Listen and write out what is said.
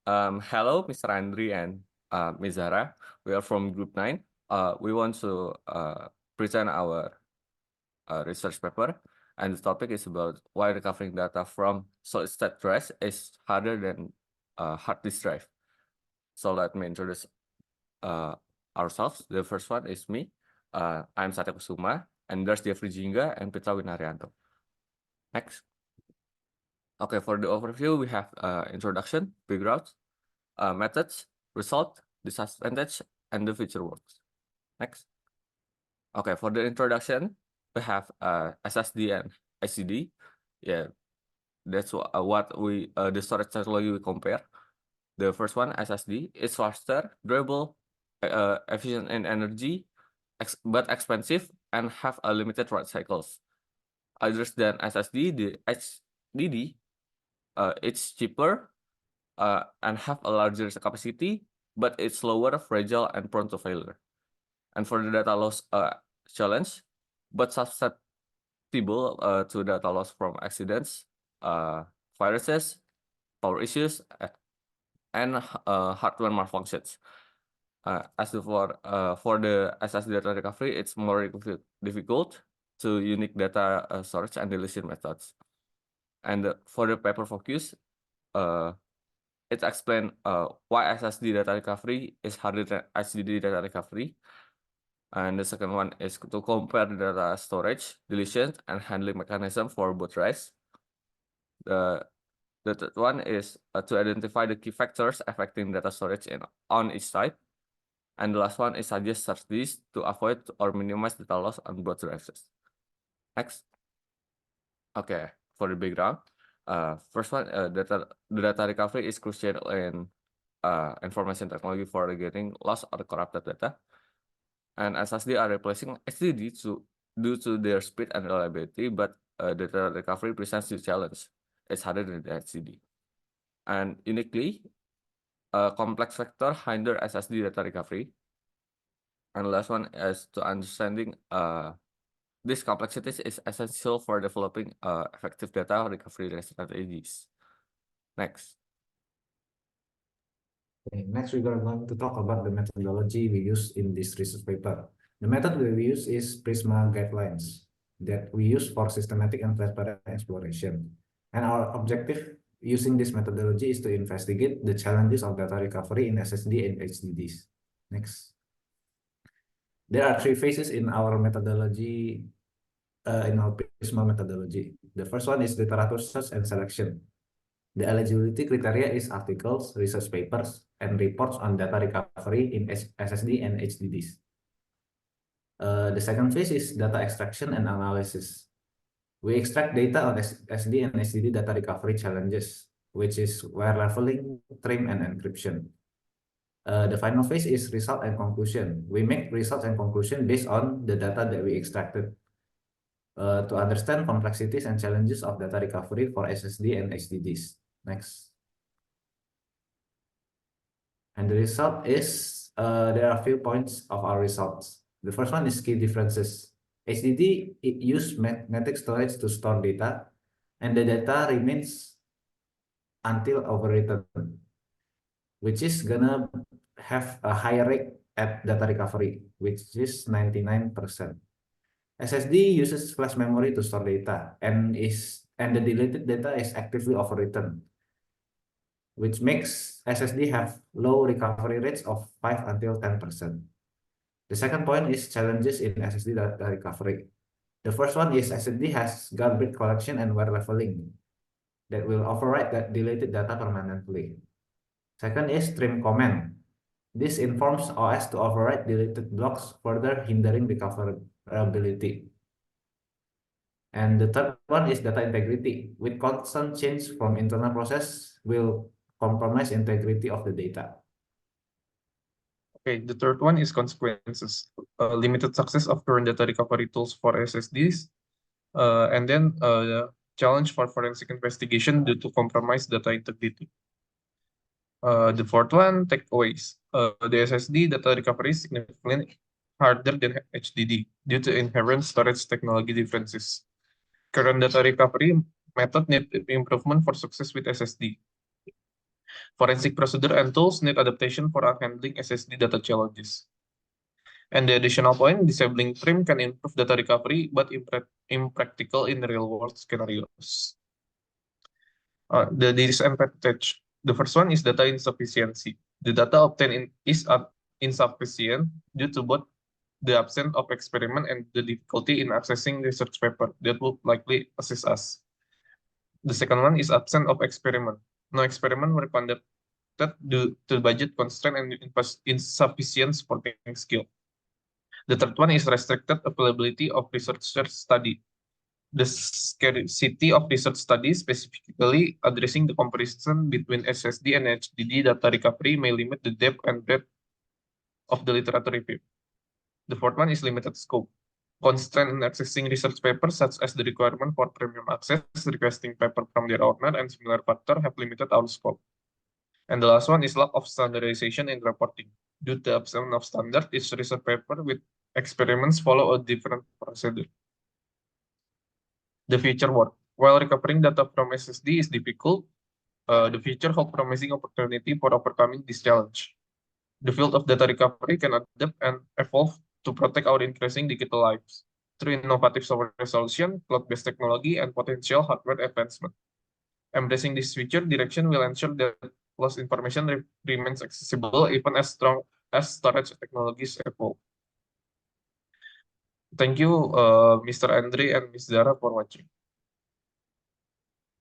Hello, Mr. Andri and Ms. Zara. We are from Group 9. We want to present our research paper, and the topic is about why recovering data from solid-state drives is harder than hard disk drive. So let me introduce ourselves. The first one is me. I'm Satya Kusuma, and there's Jeffrey Jingga and Pitra Winaryanto. Next. Okay, for the overview, we have introduction, background, methods, result, disadvantage, and the future works. Next. Okay, for the introduction, we have SSD and HDD. Yeah, that's what we the storage technology we compare. The first one, SSD, is faster, durable, efficient in energy, but expensive and have a limited write cycles. Others than SSD, the HDD, it's cheaper and have a larger capacity, but it's slower, fragile, and prone to failure. And for the data loss challenge, but susceptible to data loss from accidents, viruses, power issues, and hardware malfunctions. As for the SSD data recovery, it's more difficult to unique data storage and deletion methods. And for the paper focus, it explains why SSD data recovery is harder than HDD data recovery. And the second one is to compare the data storage, deletion, and handling mechanism for both drives. The third one is to identify the key factors affecting data storage on each type. And the last one is suggest strategies to avoid or minimize data loss on both drives. Next. Okay, for the background. First one, the data recovery is crucial in information technology for getting lost or corrupted data. And SSD are replacing HDD due to their speed and reliability, but data recovery presents the challenge. It's harder than the HDD. And uniquely, a complex factor hinder SSD data recovery. And the last one is to understanding these complexities is essential for developing effective data recovery strategies. Next. Okay, next, we are going to talk about the methodology we use in this research paper. The method we use is Prisma guidelines that we use for systematic and transparent exploration. And our objective using this methodology is to investigate the challenges of data recovery in SSD and HDDs. Next. There are three phases in our methodology, in our Prisma methodology. The first one is literature search and selection. The eligibility criteria is articles, research papers, and reports on data recovery in SSD and HDDs. The second phase is data extraction and analysis. We extract data on SD and HDD data recovery challenges, which is wire leveling, trim, and encryption. The final phase is result and conclusion. We make results and conclusion based on the data that we extracted to understand complexities and challenges of data recovery for SSD and HDDs. Next. And the result is, there are a few points of our results. The first one is key differences. HDD, it use magnetic storage to store data, and the data remains until overwritten, which is gonna have a higher rate at data recovery, which is 99%. SSD uses flash memory to store data, and the deleted data is actively overwritten, which makes SSD have low recovery rates of 5 until 10%. The second point is challenges in SSD data recovery. The first one is SSD has garbage collection and wire leveling that will overwrite that deleted data permanently. Second is trim command. This informs OS to overwrite deleted blocks, further hindering recoverability. And the third one is data integrity. With constant change from internal process will compromise integrity of the data. Okay, the third one is consequences. Limited success of current data recovery tools for SSDs. And then challenge for forensic investigation due to compromised data integrity. The fourth one, takeaways. The SSD data recovery is significantly harder than HDD due to inherent storage technology differences. Current data recovery method need improvement for success with SSD. Forensic procedure and tools need adaptation for handling SSD data challenges. And the additional point, disabling trim can improve data recovery, but impractical in real-world scenarios. The disadvantage. The first one is data insufficiency. The data obtained is insufficient due to both the absence of experiment and the difficulty in accessing research paper that would likely assist us. The second one is absence of experiment. No experiment were conducted due to budget constraint and insufficient supporting skill. The third one is restricted availability of researcher study. The scarcity of research studies, specifically addressing the comparison between SSD and HDD data recovery, may limit the depth and breadth of the literature review. The fourth one is limited scope. Constraint in accessing research papers, such as the requirement for premium access, requesting paper from their owner, and similar factors have limited our scope. And the last one is lack of standardization in reporting. Due to absence of standard, each research paper with experiments follow a different procedure. The future work. While recovering data from SSD is difficult, the future holds promising opportunity for overcoming this challenge. The field of data recovery can adapt and evolve to protect our increasing digital lives through innovative software solution, cloud-based technology, and potential hardware advancement. Embracing this future direction will ensure that lost information remains accessible even as strong as storage technologies evolve. Thank you, Mr. Andre and Ms. Zara, for watching.